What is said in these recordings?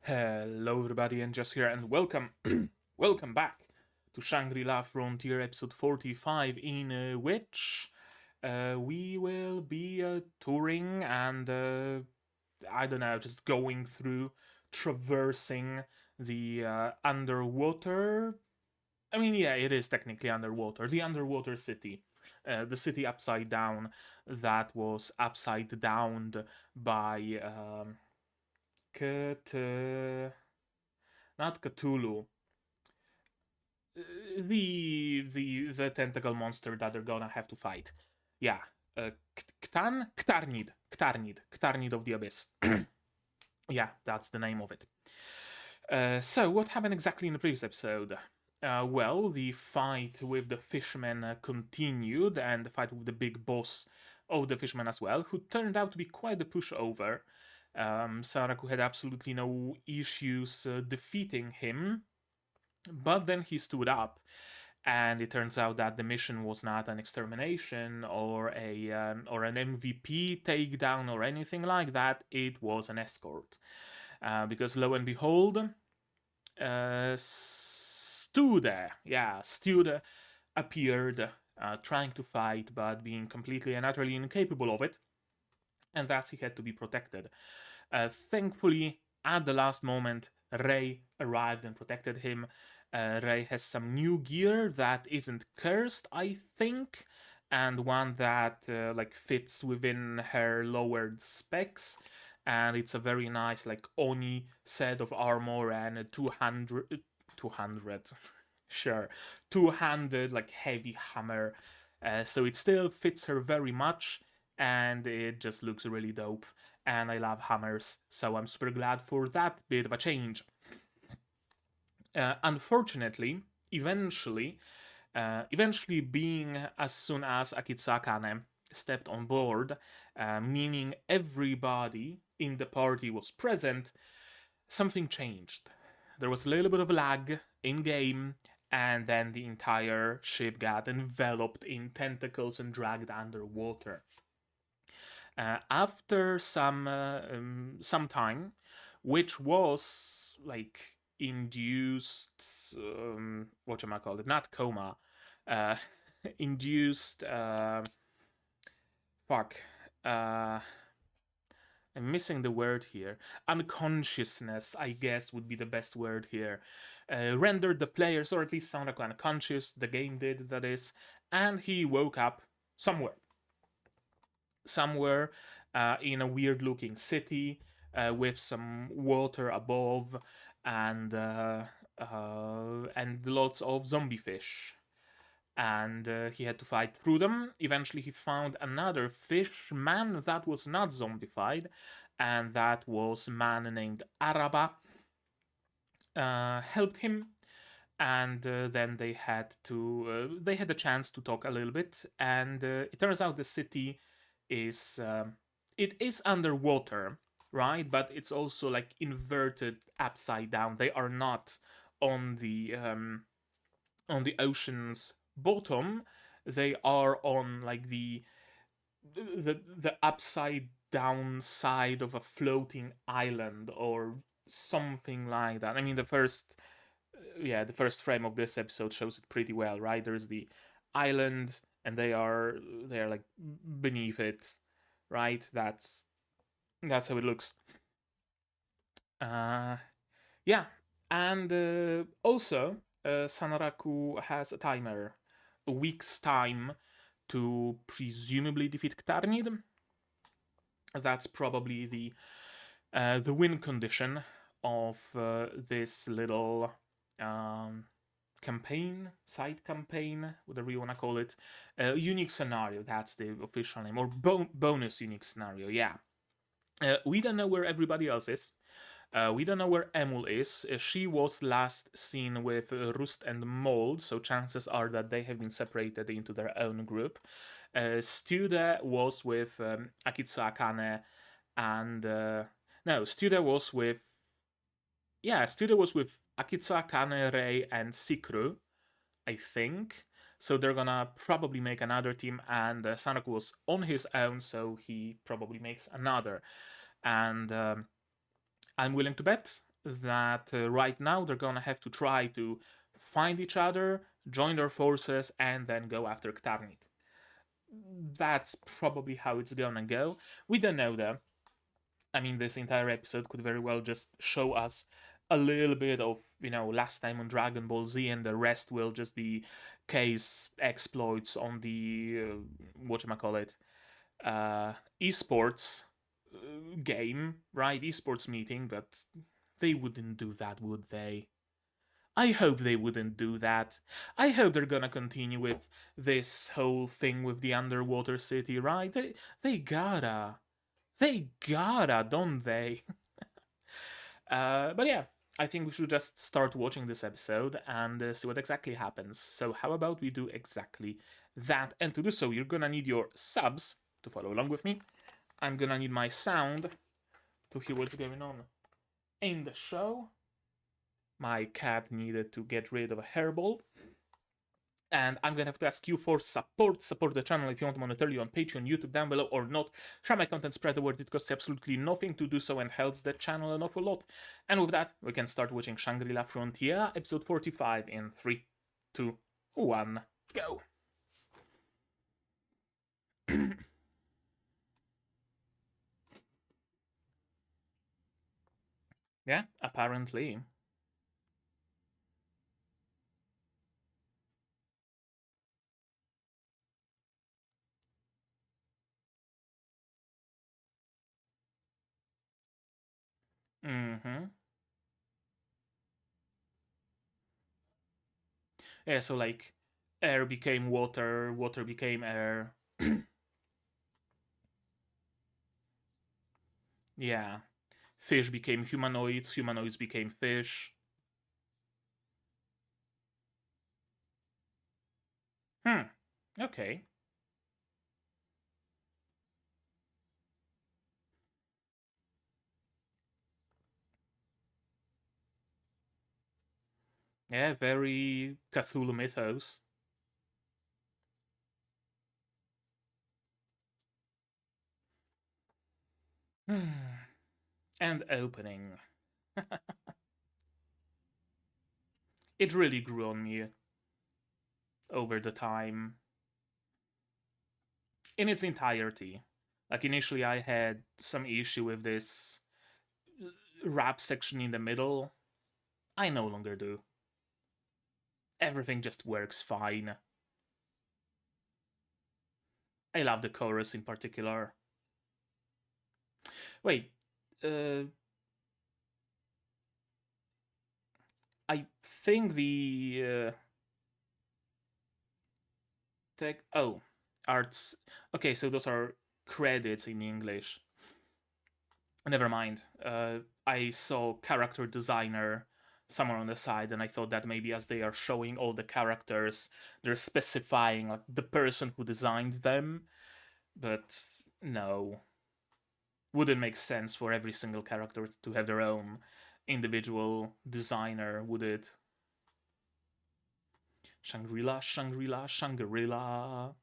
Hello everybody, and just here, and welcome welcome back to Shangri-La Frontier episode 45, in which we will be touring and I don't know, just going through, traversing the underwater. I mean, yeah, it is technically underwater. The underwater city. The city upside down that was upside down by not Cthulhu. The tentacle monster that they're gonna have to fight. Yeah, Ktarnid of the Abyss. Yeah, that's the name of it. So what happened exactly in the previous episode? Well, the fight with the fisherman continued, and the fight with the big boss of the fisherman as well, who turned out to be quite a pushover. Saraku had absolutely no issues defeating him, but then he stood up, and it turns out that the mission was not an extermination or an MVP takedown or anything like that. It was an escort, because lo and behold, Stude appeared, trying to fight, but being completely and utterly incapable of it, and thus he had to be protected. Thankfully, at the last moment, Ray arrived and protected him. Ray has some new gear that isn't cursed, I think, and one that fits within her lowered specs. And it's a very nice Oni set of armor and a 200 sure, two-handed heavy hammer. So it still fits her very much, and it just looks really dope. And I love hammers, so I'm super glad for that bit of a change. Unfortunately, eventually, being as soon as Akitsu Akane stepped on board, meaning everybody in the party was present, something changed. There was a little bit of lag in game, and then the entire ship got enveloped in tentacles and dragged underwater. After some time, which was induced, whatchamacallit, not coma, induced, I'm missing the word here. Unconsciousness, I guess, would be the best word here. Rendered the players, or at least Sanraku, unconscious. The game did, that is. And he woke up somewhere. In a weird-looking city with some water above and lots of zombie fish. And he had to fight through them. Eventually, he found another fish man that was not zombified, and that was a man named Araba. Helped him, and then they had a chance to talk a little bit. And it turns out the city is it is underwater, right? But it's also inverted upside down. They are not on the ocean's bottom. They are on the upside down side of a floating island or something like that. I mean, the first frame of this episode shows it pretty well, right? There's the island, and they are beneath it, right? That's how it looks. Yeah, and also Sanraku has a timer, a week's time to presumably defeat Ktarnid. That's probably the win condition of this little campaign, side campaign, whatever you want to call it. Unique scenario, that's the official name, or bonus unique scenario, yeah. We don't know where everybody else is. We don't know where Emul is. She was last seen with Rust and Mold, so chances are that they have been separated into their own group. Stude was with Akitsu Akane, and Stude was with Akitsu Akane, Rei, and Sikru, I think. So they're gonna probably make another team, and Sanraku was on his own, so he probably makes another. And I'm willing to bet that right now they're gonna have to try to find each other, join their forces, and then go after Ktarnit. That's probably how it's gonna go. We don't know though. I mean, this entire episode could very well just show us a little bit of, last time on Dragon Ball Z, and the rest will just be case exploits on the, whatchamacallit, esports game, right? Esports meeting, but they wouldn't do that, would they? I hope they wouldn't do that. I hope they're gonna continue with this whole thing with the underwater city, right? They gotta. They gotta, don't they? But yeah, I think we should just start watching this episode and see what exactly happens. So how about we do exactly that? And to do so, you're gonna need your subs to follow along with me. I'm gonna need my sound to hear what's going on in the show. My cat needed to get rid of a hairball. And I'm gonna have to ask you for support. Support the channel if you want monetarily on Patreon, YouTube down below, or not. Share my content, spread the word. It costs absolutely nothing to do so and helps the channel an awful lot. And with that, we can start watching Shangri-La Frontier, episode 45 in 3, 2, 1, go! Yeah, apparently. Mm-hmm. Yeah, so like, air became water, water became air. Yeah. Fish became humanoids, humanoids became fish. Okay. Yeah, very Cthulhu mythos. And opening. It really grew on me over the time. In its entirety. Like initially I had some issue with this rap section in the middle. I no longer do. Everything just works fine. I love the chorus in particular. Wait, I think the arts. Okay, so those are credits in English. Never mind. I saw character designer somewhere on the side, and I thought that maybe as they are showing all the characters, they're specifying like the person who designed them. But no, wouldn't make sense for every single character to have their own individual designer, would it? Shangri-La, Shangri-La, Shangri-La.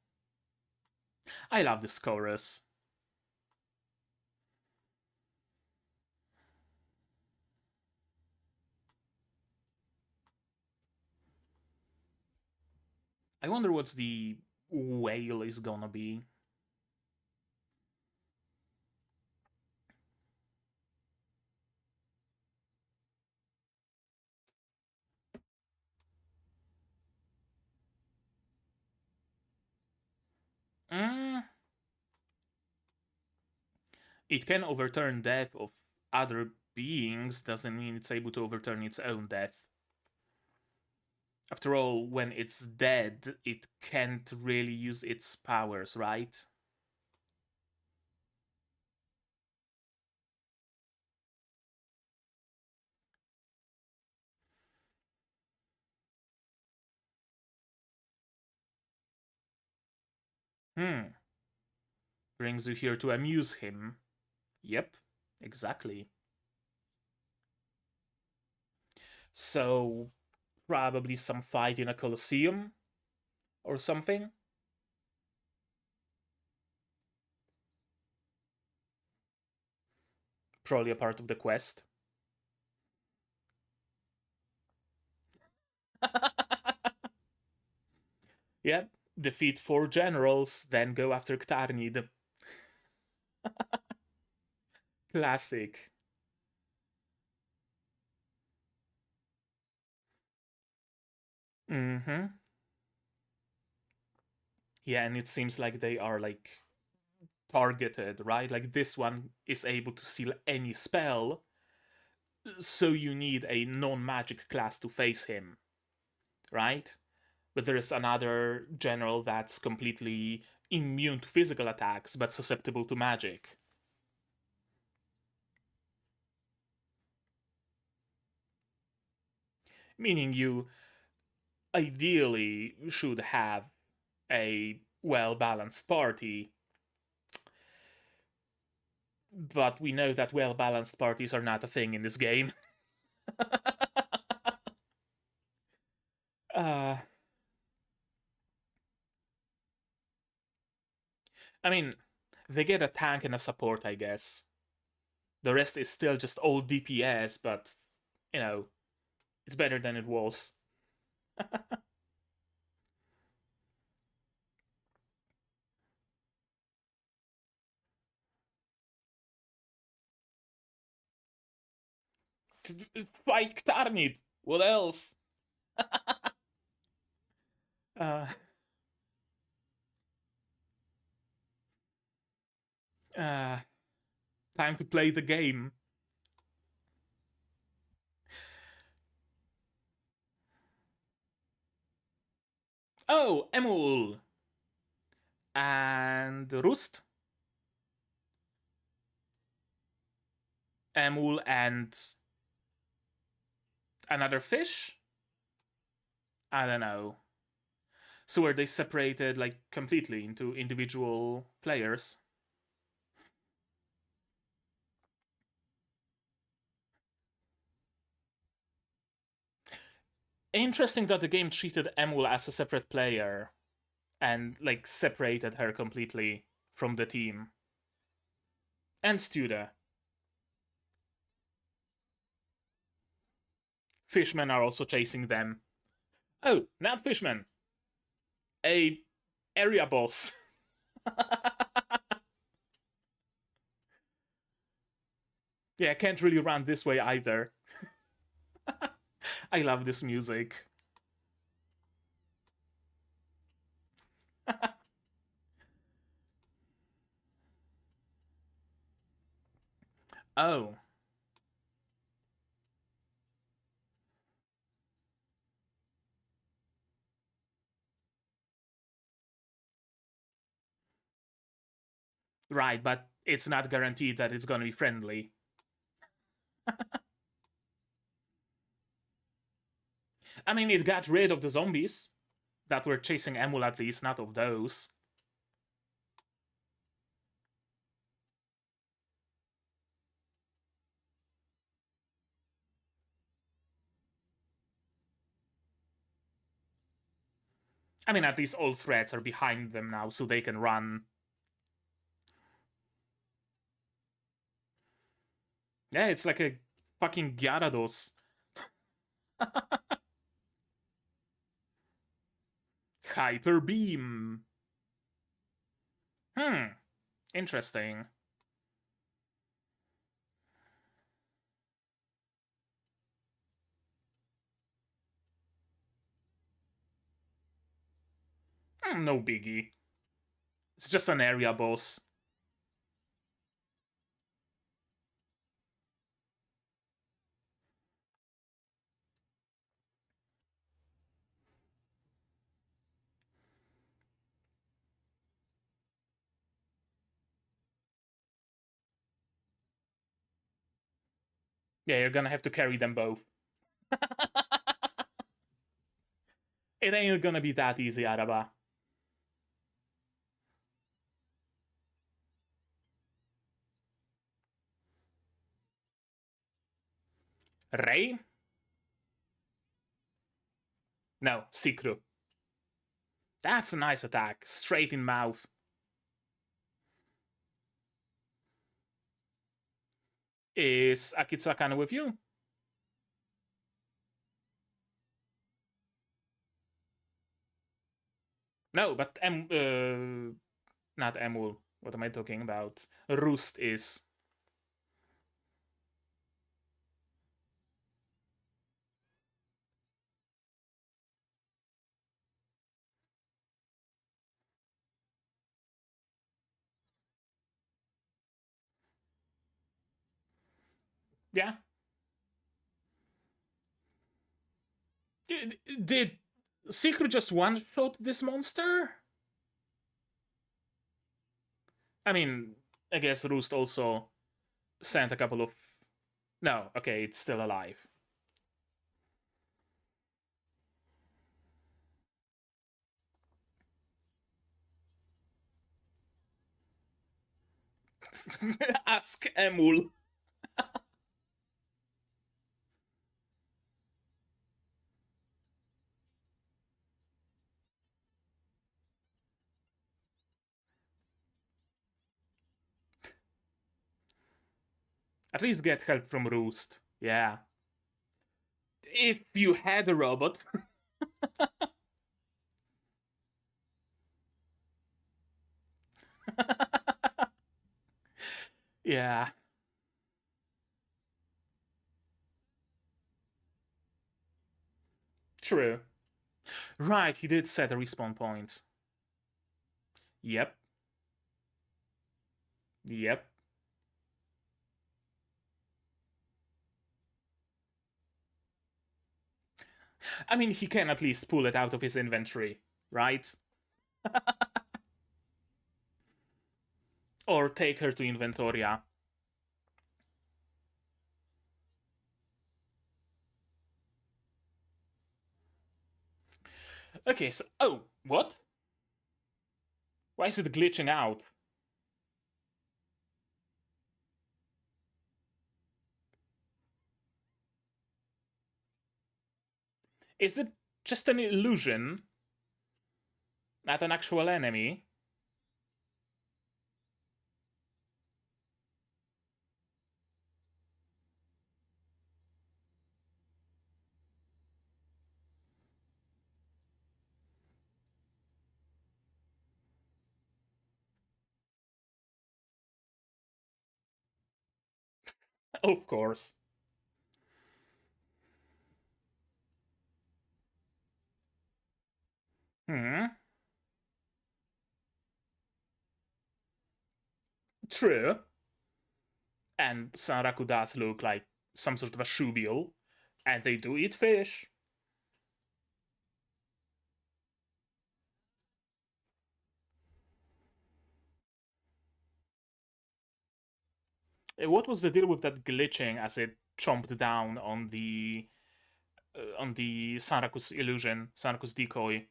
I love this chorus. I wonder what's the whale is gonna be. It can overturn death of other beings, doesn't mean it's able to overturn its own death. After all, when it's dead, it can't really use its powers, right? Brings you here to amuse him. Yep, exactly. So, probably some fight in a coliseum or something. Probably a part of the quest. Yep, defeat 4 generals, then go after Ktarnid. Classic. Mm-hmm. Yeah, and it seems like they are like targeted, right? Like this one is able to seal any spell, so you need a non-magic class to face him, right? But there is another general that's completely immune to physical attacks but susceptible to magic. Meaning you ideally should have a well-balanced party, but we know that well-balanced parties are not a thing in this game. uh, I mean, they get a tank and a support, I guess. The rest is still just old DPS, but, you know, it's better than it was. Fight Ktarnit! What else? uh, uh, time to play the game. Oh, Emul! And Rust? Emul and another fish? I don't know. So were they separated like completely into individual players? Interesting that the game treated Emul as a separate player and like separated her completely from the team. And Studa. Fishmen are also chasing them. Oh, not fishmen. A area boss. Yeah, can't really run this way either. I love this music. Oh. Right, but it's not guaranteed that it's gonna be friendly. I mean, it got rid of the zombies that were chasing Emul, at least, not of those. I mean, at least all threats are behind them now, so they can run. Yeah, it's like a fucking Gyarados. Hyper Beam. Interesting. No biggie. It's just an area boss. Yeah, you're gonna have to carry them both. It ain't gonna be that easy, Araba. Ray? No, Sikru. That's a nice attack. Straight in mouth. Is Akitsakana with you? No, but not Emul. What am I talking about? Roost is. Yeah. Did Secret just one-shot this monster? I mean, I guess Roost also sent a couple of. No, okay, it's still alive. Ask Emul. At least get help from Roost. Yeah. If you had a robot. Yeah. True. Right, he did set a respawn point. Yep. Yep. I mean, he can at least pull it out of his inventory, right? Or take her to Inventoria. Okay, so. Oh, what? Why is it glitching out? Is it just an illusion? Not an actual enemy? Of course. Hmm. True. And Sanraku does look like some sort of a shubiel. And they do eat fish. What was the deal with that glitching as it chomped down on the Sanraku's illusion, Sanraku's decoy?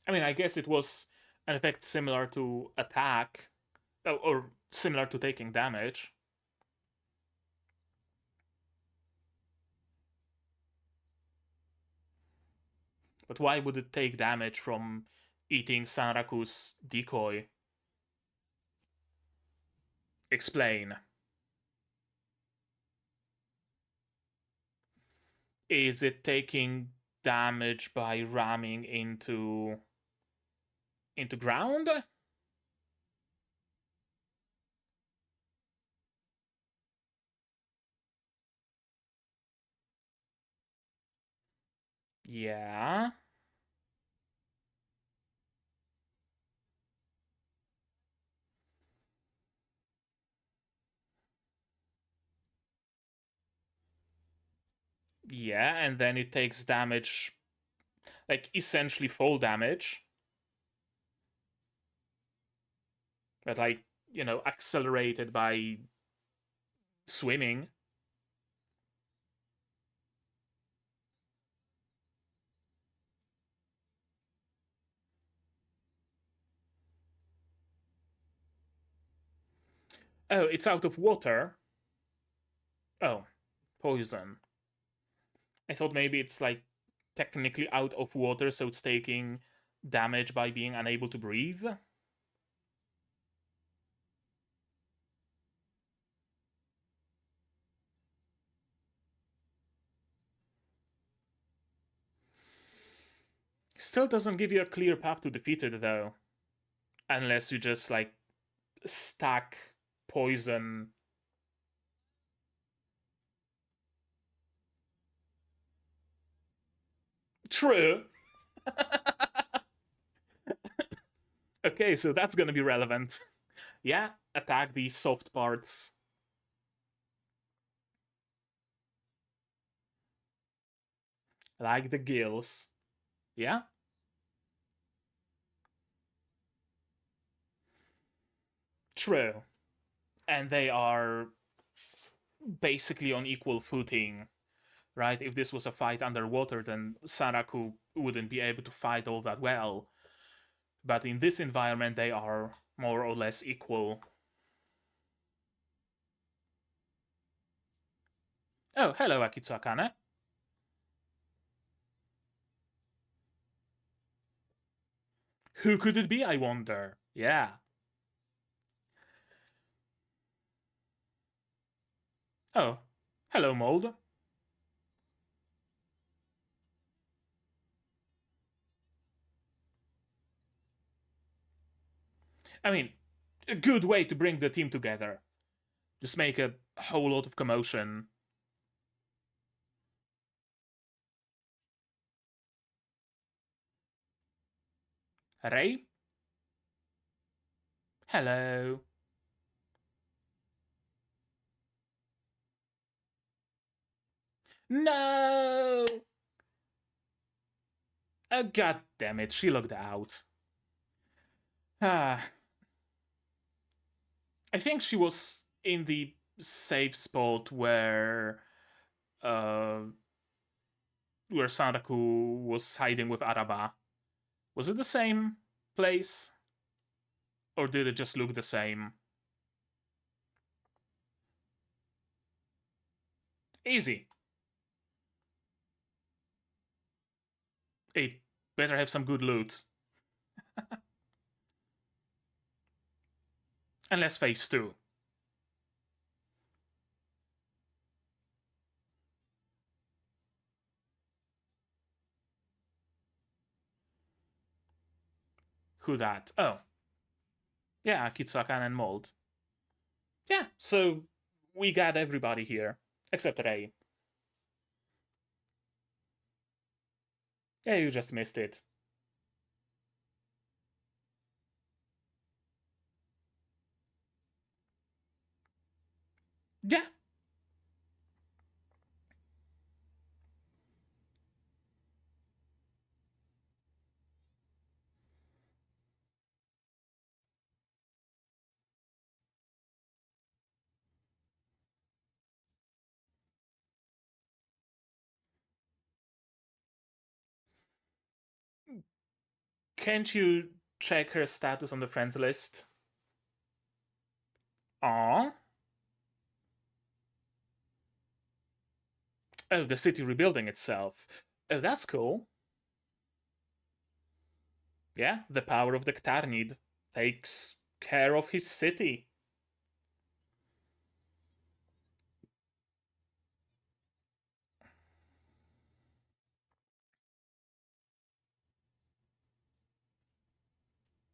I mean, I guess it was an effect similar to attack, or similar to taking damage. But why would it take damage from eating Sanraku's decoy? Explain. Is it taking damage by ramming into ground? Yeah. Yeah, and then it takes damage, like essentially fall damage. But like, accelerated by swimming. Oh, it's out of water. Oh, poison. I thought maybe it's like technically out of water, so it's taking damage by being unable to breathe. Still doesn't give you a clear path to defeat it, though. Unless you just, like, stack poison. True. Okay, so that's gonna be relevant. Yeah, attack these soft parts. Like the gills. Yeah? True. And they are basically on equal footing, right? If this was a fight underwater, then Saraku wouldn't be able to fight all that well. But in this environment, they are more or less equal. Oh, hello, Akitsu Akane. Who could it be, I wonder? Yeah. Oh, hello, Mold. I mean, a good way to bring the team together. Just make a whole lot of commotion. Ray? Hello. No! God damn it, she looked out. Ah. I think she was in the safe spot where Sanraku was hiding with Araba. Was it the same place? Or did it just look the same? Easy. It better have some good loot. And let's phase 2. Who that? Oh. Yeah, Kitsuakan and Mold. Yeah, so we got everybody here. Except Ray. Yeah, you just missed it. Yeah. Can't you check her status on the friends list? Aww. Oh, the city rebuilding itself. Oh, that's cool. Yeah, the power of the Ktarnid takes care of his city.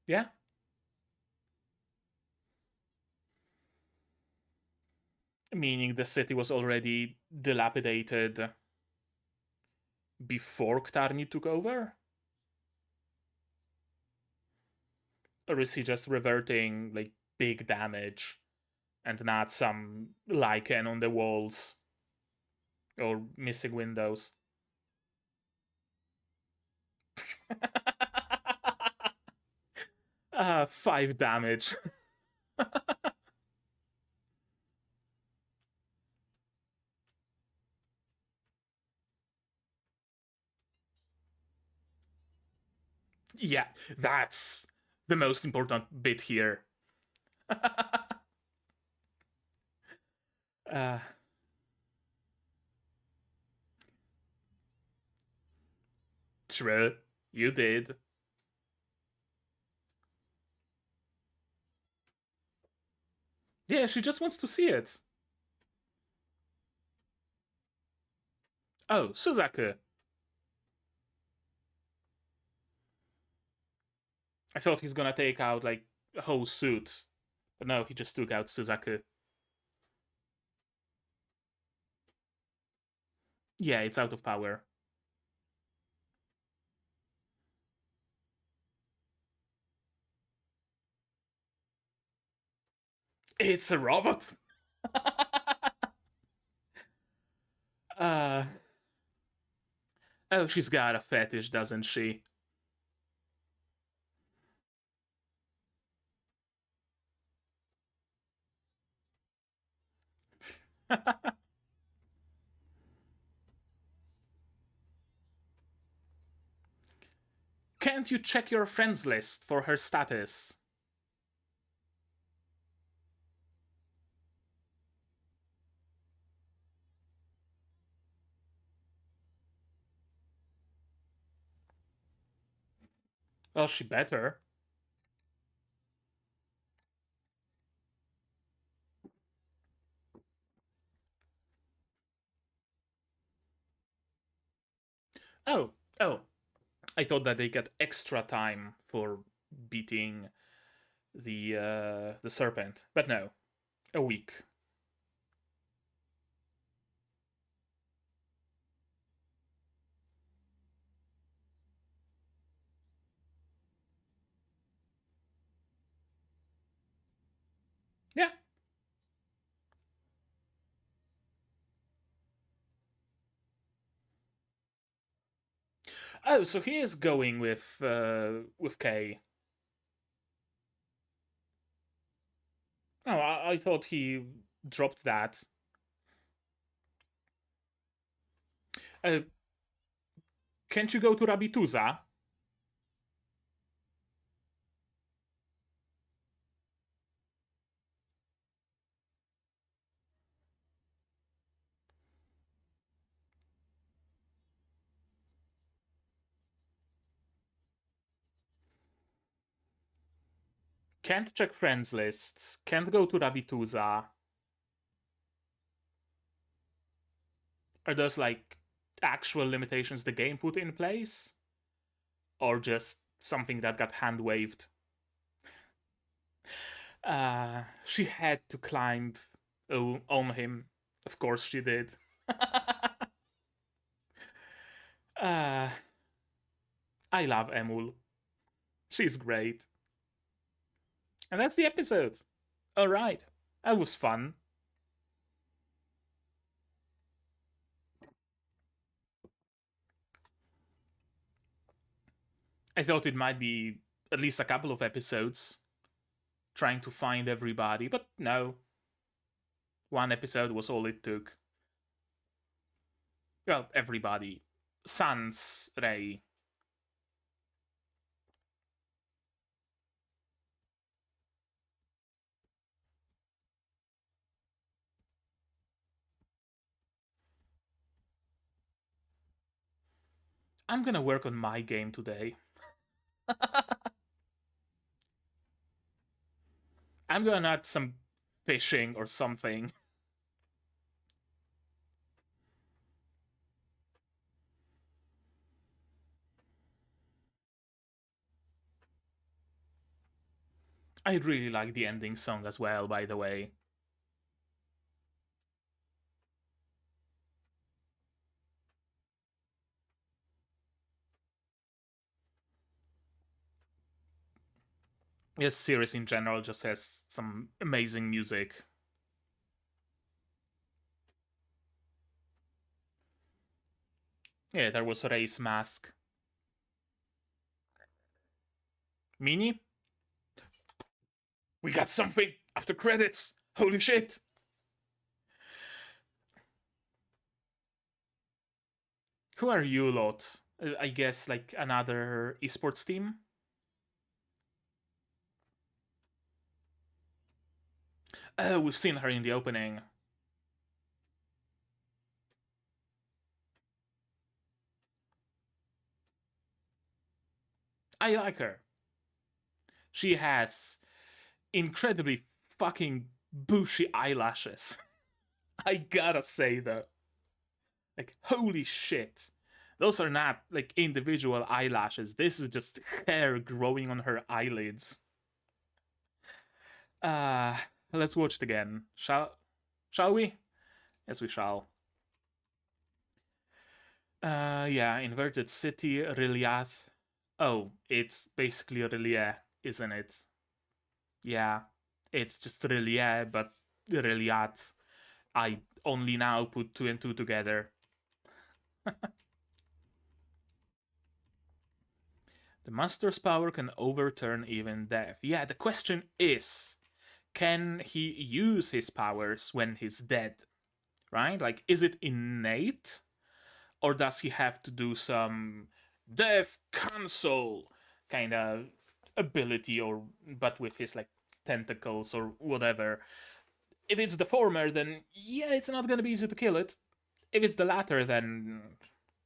Yeah. Meaning the city was already dilapidated before Ktarnid took over? Or is he just reverting, like, big damage and not some lichen on the walls or missing windows? 5 damage. Yeah, that's the most important bit here. uh, True, you did. Yeah, she just wants to see it. Oh, Suzaku. I thought he's gonna take out, like, a whole suit. But no, he just took out Suzaku. Yeah, it's out of power. It's a robot! uh... Oh, she's got a fetish, doesn't she? Can't you check your friends list for her status? Well, she better. Oh, oh. I thought that they got extra time for beating the serpent, but no, a week. Yeah. Oh, so he is going with Kay. Oh, I thought he dropped that. Uh, can't you go to Rabituza? Can't check friends lists. Can't go to Rabituza. Are those like actual limitations the game put in place? Or just something that got hand waved? She had to climb on him. Of course she did. uh, I love Emul. She's great. And that's the episode. Alright. That was fun. I thought it might be at least a couple of episodes trying to find everybody, but no. One episode was all it took. Well, everybody. Sans Rei. I'm gonna work on my game today. I'm gonna add some fishing or something. I really like the ending song as well, by the way. This series in general just has some amazing music. Yeah, there was Rei's mask. Mini? We got something after credits! Holy shit! Who are you lot? I guess like another esports team? Oh, we've seen her in the opening. I like her. She has incredibly fucking bushy eyelashes. I gotta say though. Like, holy shit. Those are not like individual eyelashes. This is just hair growing on her eyelids. Let's watch it again. Shall we? Yes, we shall. Yeah, inverted city, Riliath. Oh, it's basically Rilia, isn't it? Yeah, it's just Rilia, but Riliath. I only now put 2 and 2 together. The master's power can overturn even death. Yeah, the question is, can he use his powers when he's dead? Right? Like, is it innate? Or does he have to do some death cancel kind of ability, or but with his like tentacles or whatever? If it's the former, then yeah, it's not gonna be easy to kill it. If it's the latter, then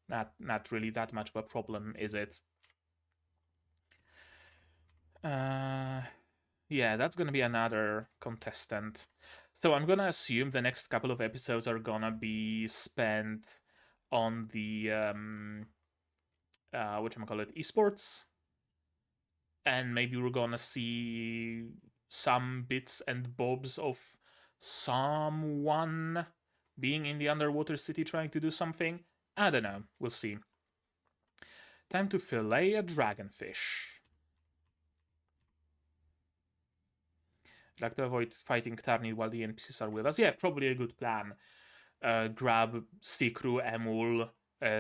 not really that much of a problem, is it? Yeah, that's gonna be another contestant. So I'm gonna assume the next couple of episodes are gonna be spent on the whatchamacallit, esports, and maybe we're gonna see some bits and bobs of someone being in the underwater city trying to do something. I don't know. We'll see. Time to fillet a dragonfish. I'd like to avoid fighting Ktarnit while the NPCs are with us. Yeah, probably a good plan. Grab Sikru, Emul,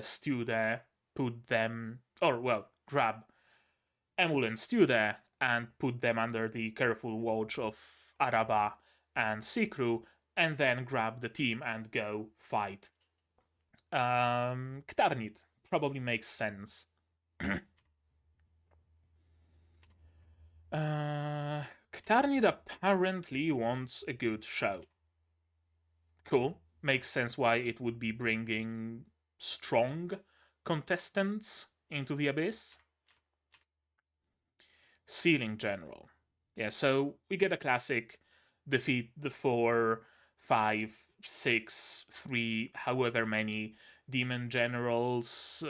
stew there, put them, or well, grab Emul and stew there, and put them under the careful watch of Araba and Sikru, and then grab the team and go fight. Ktarnit probably makes sense. Ktarnit apparently wants a good show. Cool. Makes sense why it would be bringing strong contestants into the Abyss. Sealing General. Yeah, so we get a classic defeat the 4, 5, 6, 3, however many demon generals,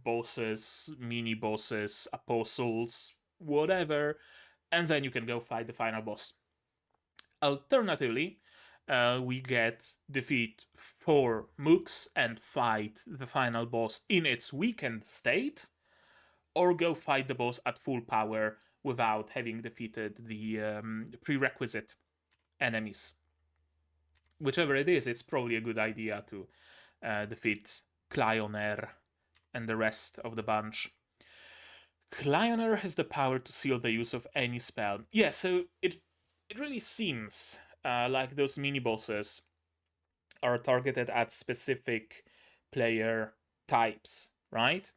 bosses, mini bosses, apostles, whatever, and then you can go fight the final boss. Alternatively, we get defeat 4 mooks and fight the final boss in its weakened state, or go fight the boss at full power without having defeated the prerequisite enemies. Whichever it is, it's probably a good idea to defeat Clioner and the rest of the bunch. Clioner has the power to seal the use of any spell. Yeah, so it really seems like those mini-bosses are targeted at specific player types, right?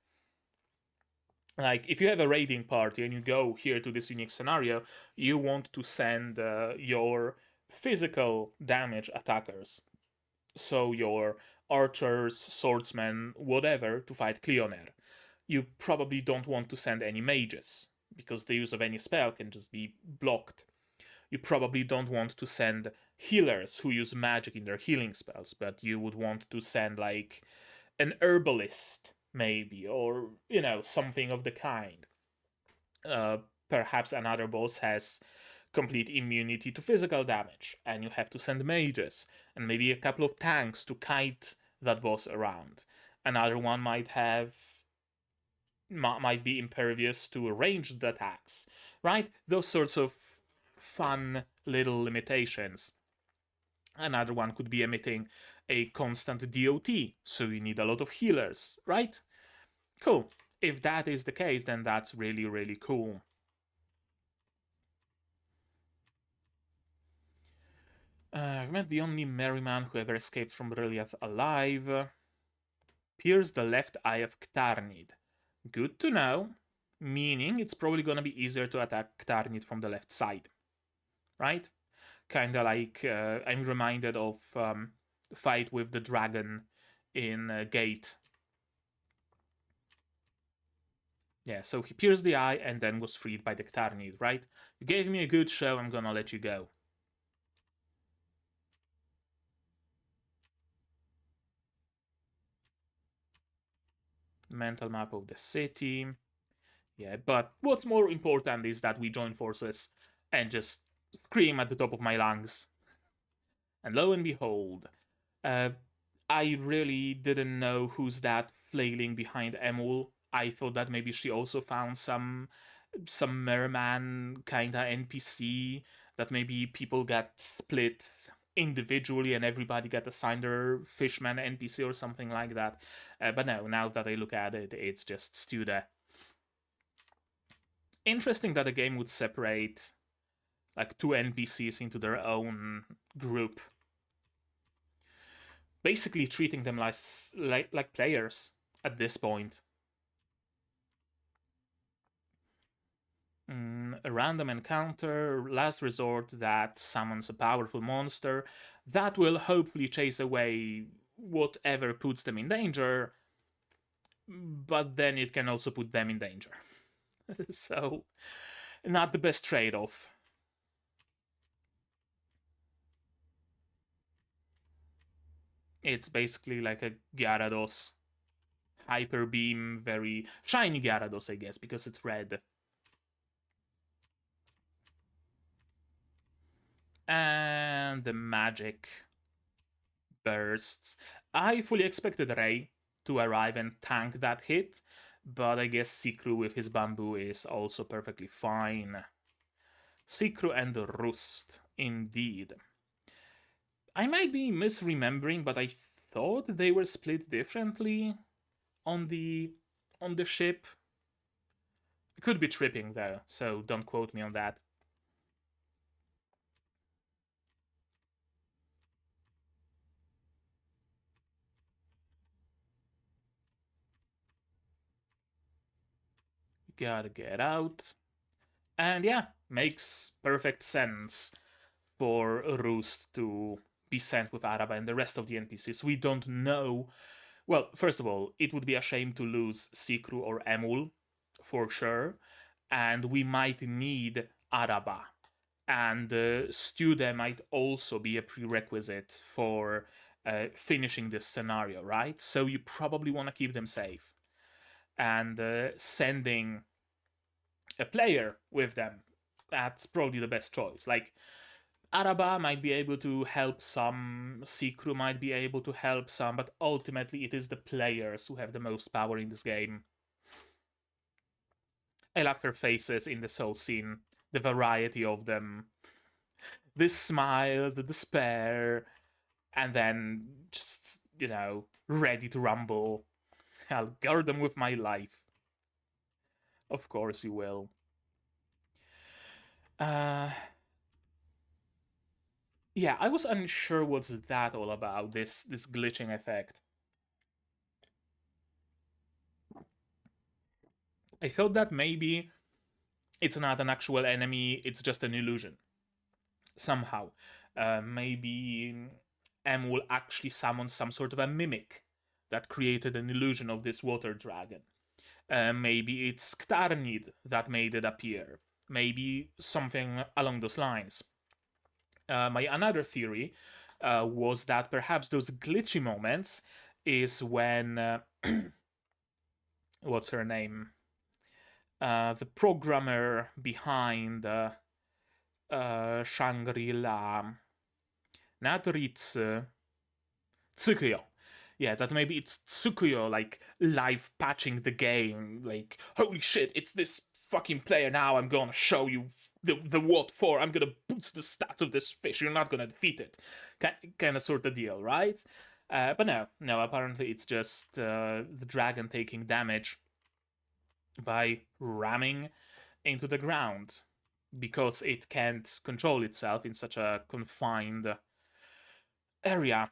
Like, if you have a raiding party and you go here to this unique scenario, you want to send your physical damage attackers, so your archers, swordsmen, whatever, to fight Clioner. You probably don't want to send any mages, because the use of any spell can just be blocked. You probably don't want to send healers who use magic in their healing spells, but you would want to send, like, an herbalist, maybe, or, you know, something of the kind. Perhaps another boss has complete immunity to physical damage, and you have to send mages, and maybe a couple of tanks to kite that boss around. Another one might be impervious to ranged attacks, right? Those sorts of fun little limitations. Another one could be emitting a constant DOT, so you need a lot of healers, right? Cool. If that is the case, then that's really, really cool. I've met the only merryman who ever escaped from Riliath alive. Pierce the left eye of Ktarnit. Good to know. Meaning it's probably gonna be easier to attack Ktarnit from the left side. Right? Kinda like, I'm reminded of the fight with the dragon in Gate. Yeah, so he pierced the eye and then was freed by the Ktarnit, right? You gave me a good show, I'm gonna let you go. Mental map of the city. Yeah, but what's more important is that we join forces and just scream at the top of my lungs. And lo and behold, I really didn't know who's that flailing behind Emul. I thought that maybe she also found some merman kinda NPC, that maybe people get split individually and everybody get assigned their fishman NPC or something like that. But no, now that I look at it, it's just Stu there. Interesting that a game would separate like two NPCs into their own group, basically treating them like players at this point. A random encounter, last resort that summons a powerful monster that will hopefully chase away whatever puts them in danger, but then it can also put them in danger. So, not the best trade-off. It's basically like a Gyarados Hyper Beam, very shiny Gyarados, I guess, because it's red. And the magic bursts. I fully expected Ray to arrive and tank that hit, but I guess Sikru with his bamboo is also perfectly fine. Sikru and Rust, indeed. I might be misremembering, but I thought they were split differently on the ship. I could be tripping though, so don't quote me on that. Gotta get out. And yeah, makes perfect sense for Roost to be sent with Araba and the rest of the NPCs. We don't know. Well, first of all, it would be a shame to lose Sikru or Emul, for sure. And we might need Araba. And Stude might also be a prerequisite for finishing this scenario, right? So you probably want to keep them safe. And sending a player with them, that's probably the best choice. Like, Araba might be able to help some, Sikru might be able to help some, but ultimately it is the players who have the most power in this game. I love her faces in this whole scene, the variety of them. This smile, the despair, and then just, you know, ready to rumble. I'll guard them with my life. Of course you will. Yeah, I was unsure what's that all about, this glitching effect. I thought that maybe it's not an actual enemy, it's just an illusion. Somehow. Maybe M will actually summon some sort of a mimic that created an illusion of this water dragon. Maybe it's Ktarnid that made it appear. Maybe something along those lines. My another theory was that perhaps those glitchy moments is when what's her name? The programmer behind Shangri-La, not Ritsu, Tsukuyo. Yeah, that maybe it's Tsukuyo, like, live patching the game. Like, holy shit, it's this fucking player now, I'm gonna show you the what for, I'm gonna boost the stats of this fish, you're not gonna defeat it. Kind of sort of deal, right? But no, apparently it's just the dragon taking damage by ramming into the ground, because it can't control itself in such a confined area.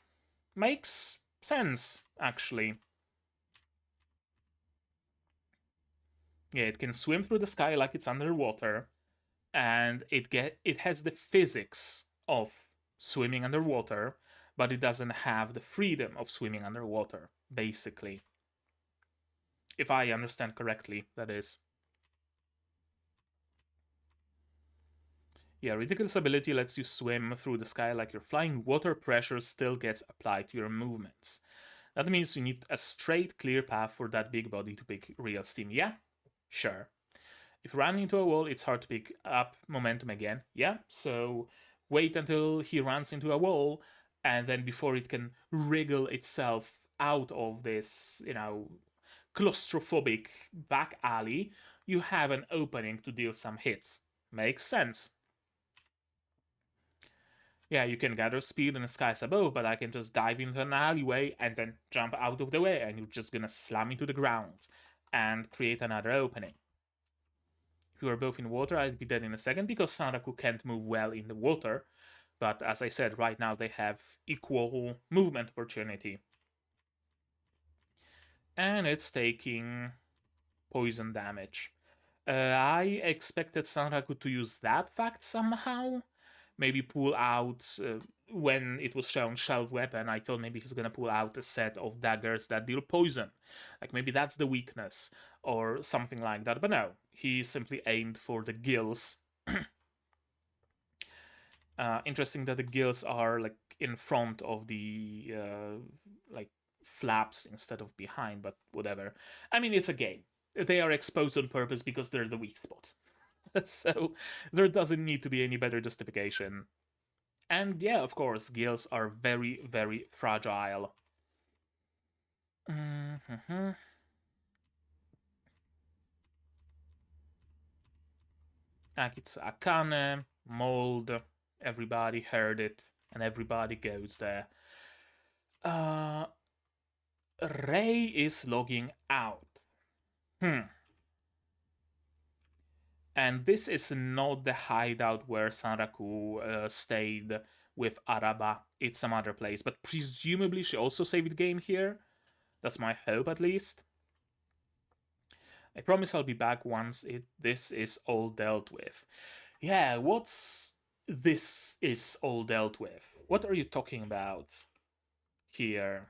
Makes sense, actually. Yeah, it can swim through the sky like it's underwater, and it has the physics of swimming underwater, but it doesn't have the freedom of swimming underwater, basically. If I understand correctly, that is. Yeah, ridiculous ability lets you swim through the sky like you're flying. Water pressure still gets applied to your movements. That means you need a straight, clear path for that big body to pick real steam, yeah? Sure. If you run into a wall, it's hard to pick up momentum again, yeah? So wait until he runs into a wall, and then before it can wriggle itself out of this, claustrophobic back alley, you have an opening to deal some hits. Makes sense. Yeah, you can gather speed in the skies above, but I can just dive into an alleyway and then jump out of the way, and you're just gonna slam into the ground and create another opening. If we were both in water, I'd be dead in a second because Sanraku can't move well in the water, but as I said, right now they have equal movement opportunity. And it's taking poison damage. I expected Sanraku to use that fact somehow. Maybe pull out, when it was shown shelf weapon, I thought maybe he's gonna pull out a set of daggers that deal poison. Like maybe that's the weakness, or something like that. But no, he simply aimed for the gills. Interesting that the gills are like in front of the like flaps instead of behind, but whatever. I mean, it's a game. They are exposed on purpose because they're the weak spot. So there doesn't need to be any better justification. And yeah, of course, gills are very, very fragile. Mm-hmm. Akitsu Akane, Mold, everybody heard it, and everybody goes there. Rei is logging out. And this is not the hideout where Sanraku stayed with Araba. It's some other place. But presumably she also saved the game here. That's my hope, at least. I promise I'll be back once this is all dealt with. Yeah, what's this is all dealt with? What are you talking about here?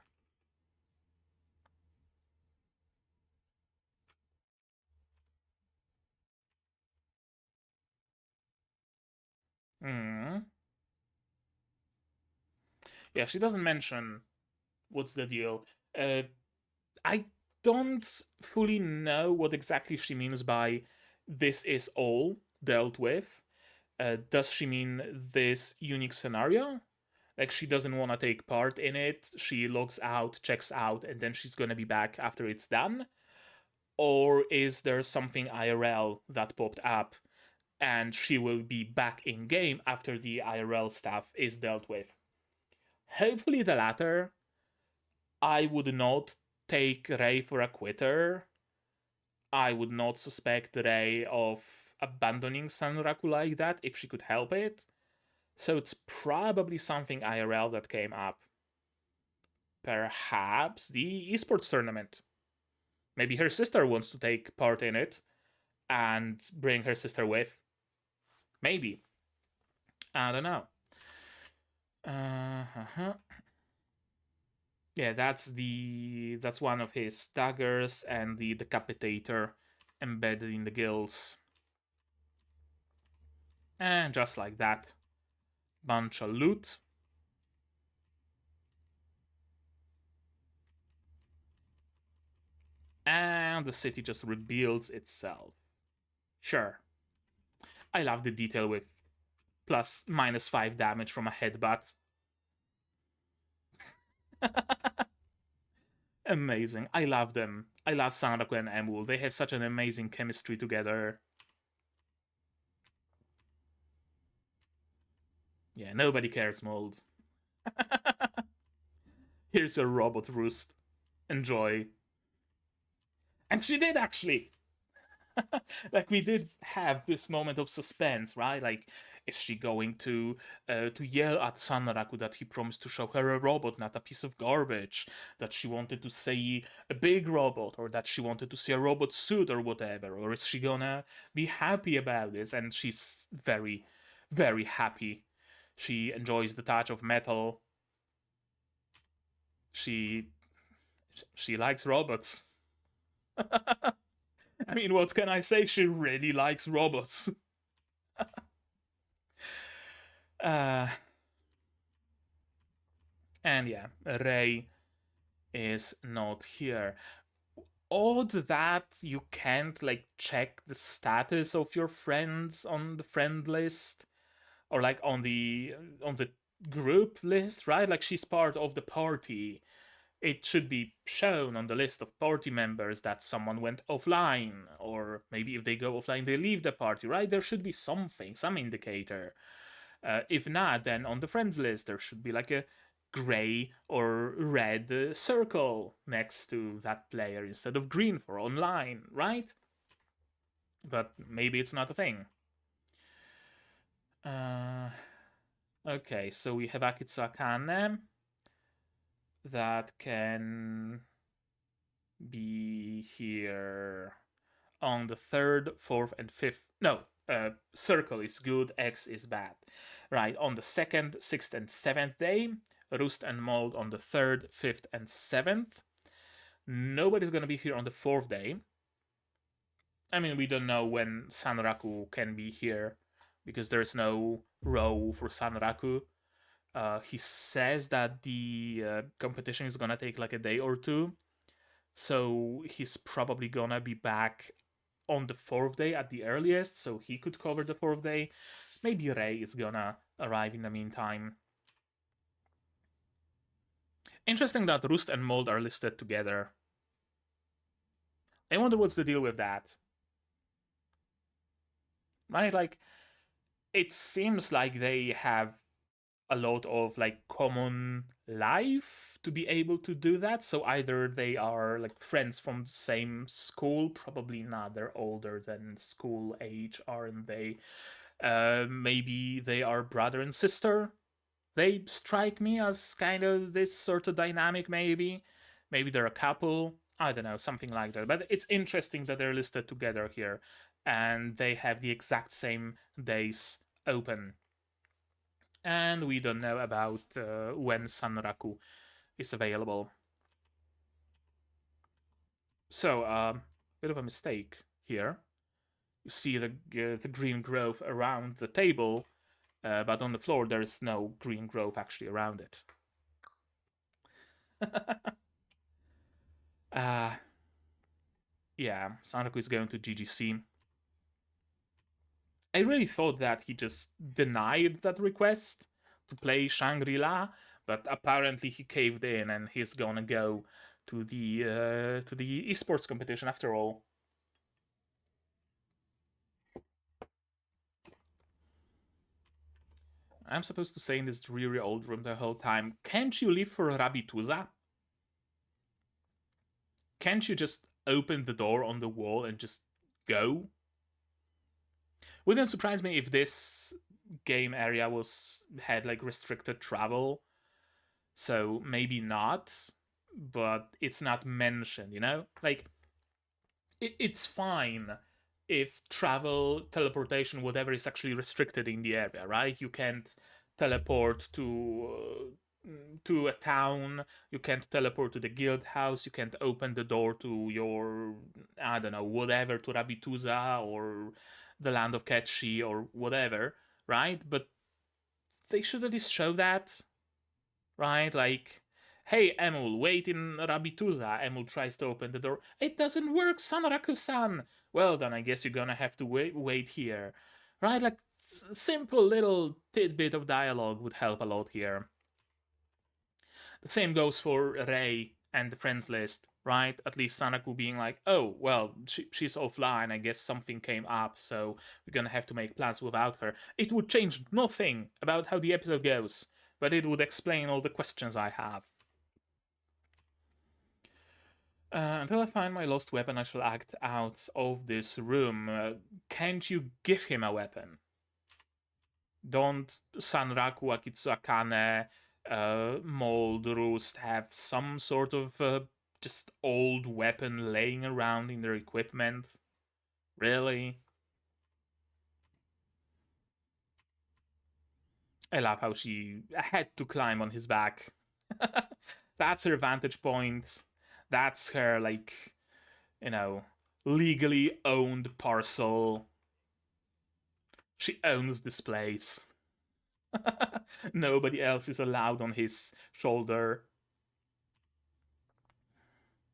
Yeah, she doesn't mention what's the deal. I don't fully know what exactly she means by this is all dealt with. Does she mean this unique scenario? Like she doesn't want to take part in it, she logs out, checks out, and then she's gonna be back after it's done? Or is there something IRL that popped up and she will be back in game after the IRL stuff is dealt with? Hopefully the latter. I would not take Rei for a quitter. I would not suspect Rei of abandoning Sanraku like that if she could help it. So it's probably something IRL that came up. Perhaps the esports tournament. Maybe her sister wants to take part in it and bring her sister with. Maybe. I don't know. Yeah, that's one of his daggers and the decapitator embedded in the gills. And just like that, bunch of loot. And the city just rebuilds itself. Sure. I love the detail with plus -5 damage from a headbutt. Amazing. I love them. I love Sanraku and Emul. They have such an amazing chemistry together. Yeah, nobody cares, Mold. Here's your robot roost. Enjoy. And she did, actually! Like, we did have this moment of suspense, right? Like, is she going to yell at Sanraku that he promised to show her a robot, not a piece of garbage? That she wanted to see a big robot, or that she wanted to see a robot suit, or whatever? Or is she gonna be happy about this? And she's very, very happy. She enjoys the touch of metal. She likes robots. I mean, what can I say? She really likes robots. And yeah, Rei is not here. Odd that you can't like check the status of your friends on the friend list or like on the group list, right? Like she's part of the party. It should be shown on the list of party members that someone went offline, or maybe if they go offline, they leave the party, right? There should be something, some indicator. If not, then on the friends list, there should be like a gray or red circle next to that player instead of green for online, right? But maybe it's not a thing. Okay, so we have Akitsu Akane that can be here on the 3rd, 4th, and 5th. No, circle is good, X is bad. Right, on the 2nd, 6th, and 7th day, Roost and Mold on the 3rd, 5th, and 7th. Nobody's gonna be here on the 4th day. I mean, we don't know when Sanraku can be here because there's no row for Sanraku. He says that the competition is gonna take like a day or two, so he's probably gonna be back on the 4th day at the earliest, so he could cover the 4th day. Maybe Rei is gonna arrive in the meantime. Interesting that Roost and Mold are listed together. I wonder what's the deal with that. Right, like, it seems like they have a lot of like common life to be able to do that. So either they are like friends from the same school, probably not, they're older than school age, aren't they? Maybe they are brother and sister. They strike me as kind of this sort of dynamic, maybe. Maybe they're a couple. I don't know, something like that. But it's interesting that they're listed together here and they have the exact same days open. And we don't know about when Sanraku is available. So, bit of a mistake here. You see the green growth around the table, but on the floor there is no green growth actually around it. Yeah, Sanraku is going to GGC. I really thought that he just denied that request to play Shangri-La, but apparently he caved in and he's gonna go to the esports competition after all. I'm supposed to say in this dreary old room the whole time, can't you leave for Rabituza? Can't you just open the door on the wall and just go? Wouldn't surprise me if this game area had like restricted travel. So maybe not, but it's not mentioned, you know? Like, it's fine if travel, teleportation, whatever is actually restricted in the area, right? You can't teleport to a town, you can't teleport to the guild house, you can't open the door to your, I don't know, whatever, to Rabituza or the land of Ketchi or whatever, right? But they should at least show that, right? Like, hey, Emul, wait in Rabituza. Emul tries to open the door. It doesn't work, Sanraku-san. Well, then I guess you're gonna have to wait here, right? Like, simple little tidbit of dialogue would help a lot here. The same goes for Rei and the friends list, right? At least Sanaku being like, oh, well, she's offline. I guess something came up, so we're gonna have to make plans without her. It would change nothing about how the episode goes, but it would explain all the questions I have. Until I find my lost weapon, I shall act out of this room. Can't you give him a weapon? Don't Sanraku, Akitsu Akane, Mold, Roost have some sort of just old weapon laying around in their equipment? Really? I love how she had to climb on his back. That's her vantage point. That's her, like, you know, legally owned parcel. She owns this place. Nobody else is allowed on his shoulder.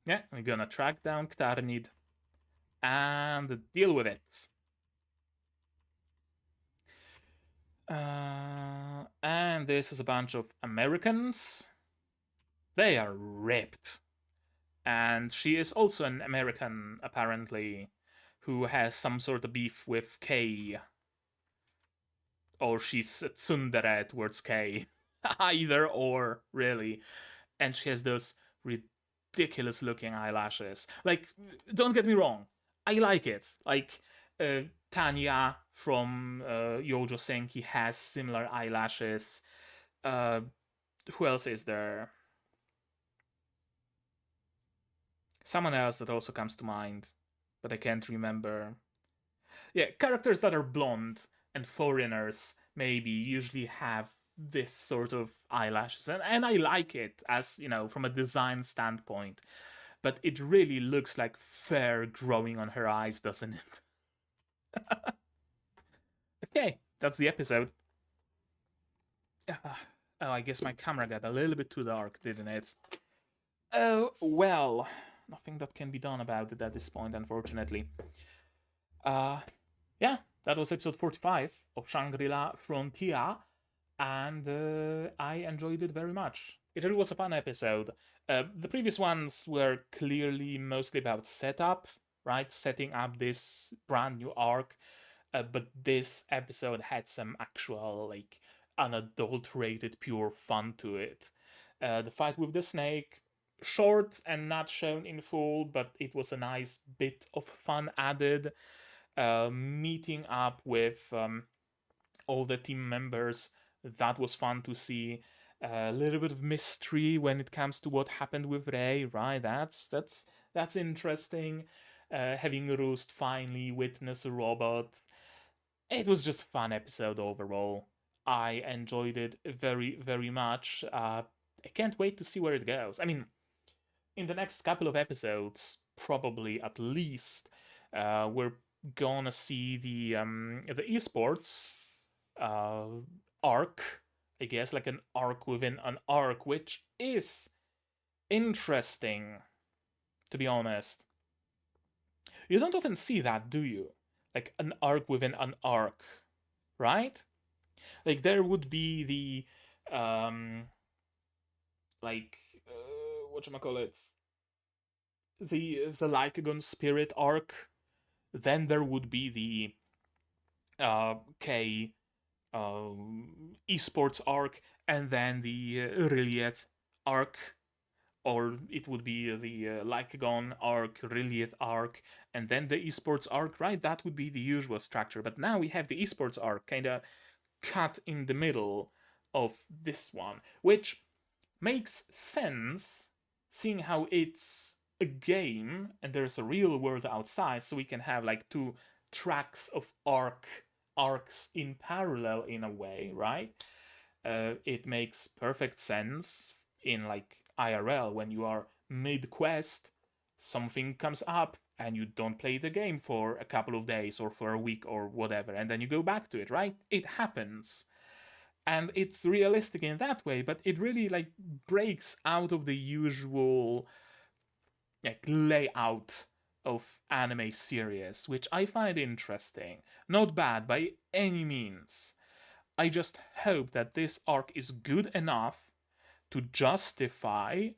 yeah, we're gonna track down Ktarnid and deal with it. And this is a bunch of Americans. They are ripped. And she is also an American, apparently, who has some sort of beef with Kay. Or she's a tsundere towards Kay. Either or, really. And she has those ridiculous looking eyelashes. Like, don't get me wrong, I like it. Like, Tanya from Yojo Senki has similar eyelashes. Who else is there? Someone else that also comes to mind, but I can't remember. Yeah, characters that are blonde and foreigners maybe usually have this sort of eyelashes, and I like it as, you know, from a design standpoint. But it really looks like fur growing on her eyes, doesn't it? Okay, that's the episode. Oh, I guess my camera got a little bit too dark, didn't it? Oh, well, nothing that can be done about it at this point, unfortunately. Yeah, that was episode 45 of Shangri-La Frontier, and I enjoyed it very much. It really was a fun episode. The previous ones were clearly mostly about setup, right? Setting up this brand new arc. But this episode had some actual, like, unadulterated, pure fun to it. The fight with the snake, short and not shown in full, but it was a nice bit of fun added. Meeting up with all the team members, that was fun to see. A little bit of mystery when it comes to what happened with Ray, right? That's interesting. Having Roost finally witness a robot. It was just a fun episode overall. I enjoyed it very, very much. I can't wait to see where it goes. I mean, in the next couple of episodes, probably at least, we're gonna see the esports arc, I guess, like an arc within an arc, which is interesting, to be honest. You don't often see that, do you? Like an arc within an arc, right? Like there would be the like whatchamacallit, the Lycagon Spirit arc. Then there would be the K esports arc, and then the Rillieth arc, or it would be the Lycagon arc, Rillieth arc, and then the esports arc, right? That would be the usual structure. But now we have the esports arc kind of cut in the middle of this one, which makes sense, seeing how it's a game and there's a real world outside, so we can have like two tracks of arcs in parallel in a way, right? It makes perfect sense in like IRL when you are mid quest, something comes up and you don't play the game for a couple of days or for a week or whatever, and then you go back to it, right? It happens. And it's realistic in that way, but it really like breaks out of the usual like layout of anime series, which I find interesting. Not bad by any means. I just hope that this arc is good enough to justify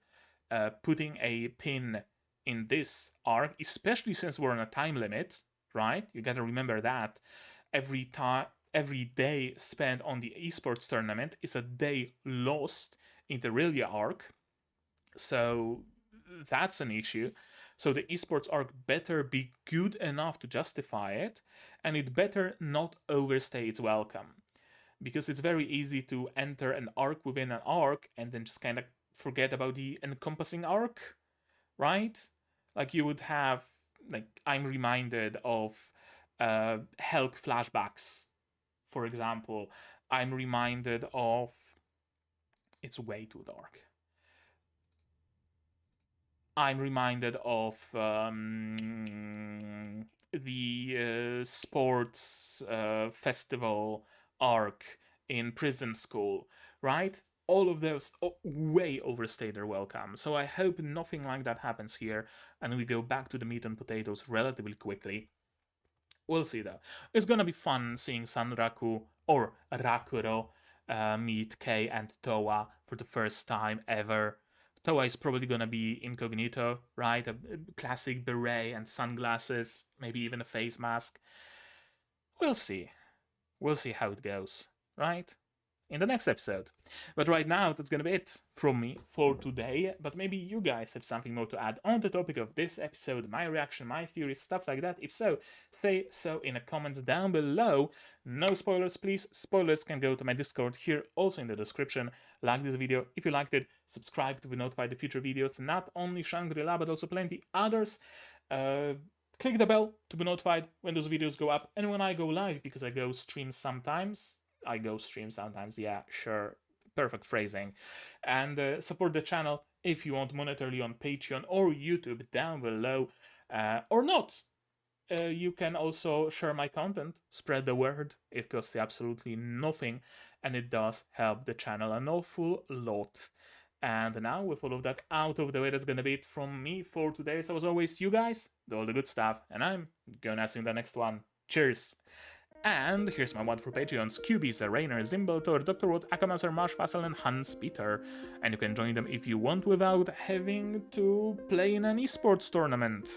putting a pin in this arc, especially since we're on a time limit, right? You gotta remember that every day spent on the esports tournament is a day lost in the Rillia arc. So that's an issue. So the esports arc better be good enough to justify it, and it better not overstay its welcome. Because it's very easy to enter an arc within an arc and then just kind of forget about the encompassing arc, right? Like you would have, like, I'm reminded of Helk flashbacks, for example. I'm reminded of. It's way too dark. I'm reminded of the sports festival arc in Prison School, right? all of those way overstayed their welcome. So I hope nothing like that happens here, and we go back to the meat and potatoes relatively quickly. We'll see though. It's gonna be fun seeing Sanraku or Rakuro meet Kei and Towa for the first time ever. Towa is probably gonna be incognito, right? A classic beret and sunglasses, maybe even a face mask. We'll see. We'll see how it goes, right? In the next episode. But right now, that's gonna be it from me for today. But maybe you guys have something more to add on the topic of this episode, my reaction, my theories, stuff like that. If so, say so in the comments down below. No spoilers, please. Spoilers can go to my Discord here, also in the description. Like this video if you liked it. Subscribe to be notified of future videos, not only Shangri-La, but also plenty others. Click the bell to be notified when those videos go up and when I go live, because I go stream sometimes. Yeah, sure, perfect phrasing. And support the channel if you want monetarily on Patreon or YouTube down below, or not. You can also share my content, spread the word. It costs you absolutely nothing, and it does help the channel an awful lot. And now, with all of that out of the way, that's gonna be it from me for today. So as always, you guys do all the good stuff, and I'm gonna see you in the next one. Cheers! And here's my one for Patreons: QBs, Rainer, Zimbel, Thor, Dr. Wood, Akamaser, Marsh, Vassal, and Hans Peter. And you can join them if you want without having to play in an esports tournament.